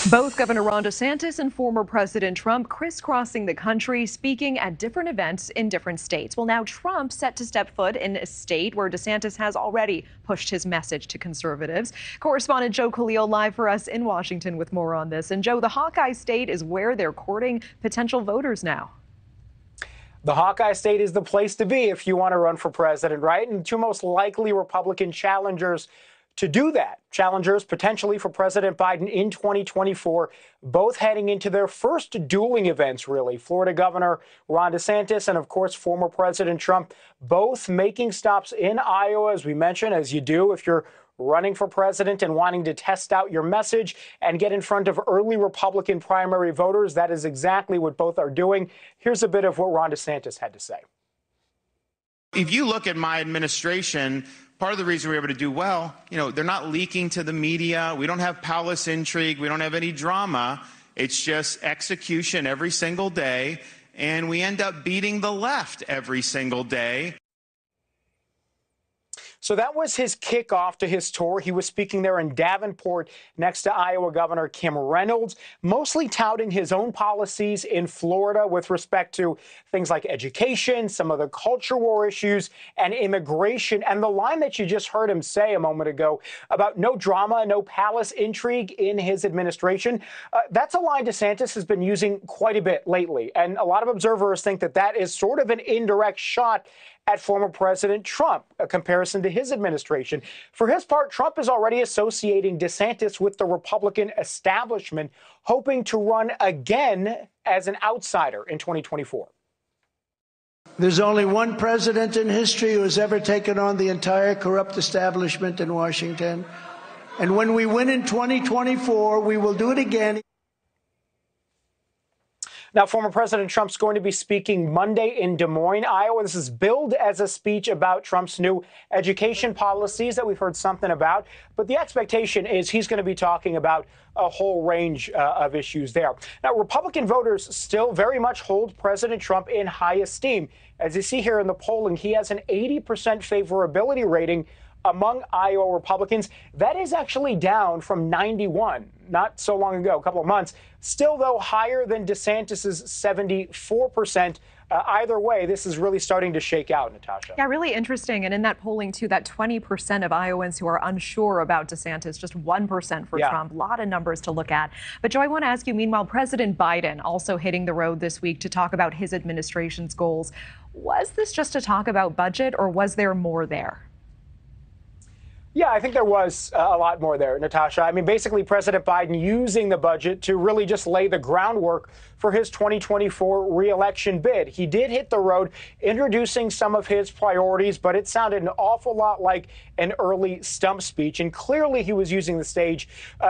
Both Governor Ron DeSantis and former President Trump crisscrossing the country, speaking at different events in different states. Well, now Trump set to step foot in a state where DeSantis has already pushed his message to conservatives. Correspondent Joe Khalil live for us in Washington with more on this. And Joe, the Hawkeye state is where they're courting potential voters now. The Hawkeye state is the place to be if you want to run for president, right? And two most likely Republican challengers to do that. Challengers potentially for President Biden in 2024, both heading into their first dueling events, really. Florida Governor Ron DeSantis and, of course, former President Trump, both making stops in Iowa, as we mentioned, as you do if you're running for president and wanting to test out your message and get in front of early Republican primary voters. That is exactly what both are doing. Here's a bit of what Ron DeSantis had to say. If you look at my administration, part of the reason we're able to do well, they're not leaking to the media. We don't have palace intrigue. We don't have any drama. It's just execution every single day. And we end up beating the left every single day. So that was his kickoff to his tour. He was speaking there in Davenport next to Iowa Governor Kim Reynolds, mostly touting his own policies in Florida with respect to things like education, some of the culture war issues, and immigration. And the line that you just heard him say a moment ago about no drama, no palace intrigue in his administration, that's a line DeSantis has been using quite a bit lately. And a lot of observers think that that is sort of an indirect shot at former President Trump, a comparison to his administration. For his part, Trump is already associating DeSantis with the Republican establishment, hoping to run again as an outsider in 2024. There's only one president in history who has ever taken on the entire corrupt establishment in Washington. And when we win in 2024, we will do it again. Now, former President Trump's going to be speaking Monday in Des Moines, Iowa. This is billed as a speech about Trump's new education policies that we've heard something about. But the expectation is he's going to be talking about a whole range of issues there. Now, Republican voters still very much hold President Trump in high esteem. As you see here in the polling, he has an 80% favorability rating among Iowa Republicans. That is actually down from 91 not so long ago, a couple of months. Still, though, higher than DeSantis's 74%. Either way, this is really starting to shake out, Natasha. Yeah, really interesting. And in that polling, too, that 20% of Iowans who are unsure about DeSantis, just 1% for Trump. A lot of numbers to look at. But, Joe, I want to ask you, meanwhile, President Biden also hitting the road this week to talk about his administration's goals. Was this just a talk about budget, or was there more there? Yeah, I think there was a lot more there, Natasha. I mean, basically, President Biden using the budget to really just lay the groundwork for his 2024 reelection bid. He did hit the road introducing some of his priorities, but it sounded an awful lot like an early stump speech. And clearly he was using the stage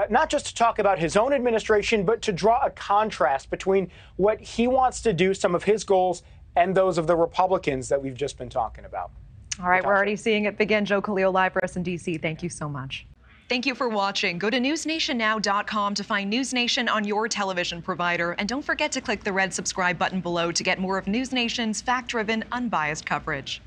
not just to talk about his own administration, but to draw a contrast between what he wants to do, some of his goals, and those of the Republicans that we've just been talking about. All right, we're already seeing it begin. Joe Khalil live for us in D.C. Thank you so much. Thank you for watching. Go to newsnationnow.com to find NewsNation on your television provider. And don't forget to click the red subscribe button below to get more of NewsNation's fact-driven, unbiased coverage.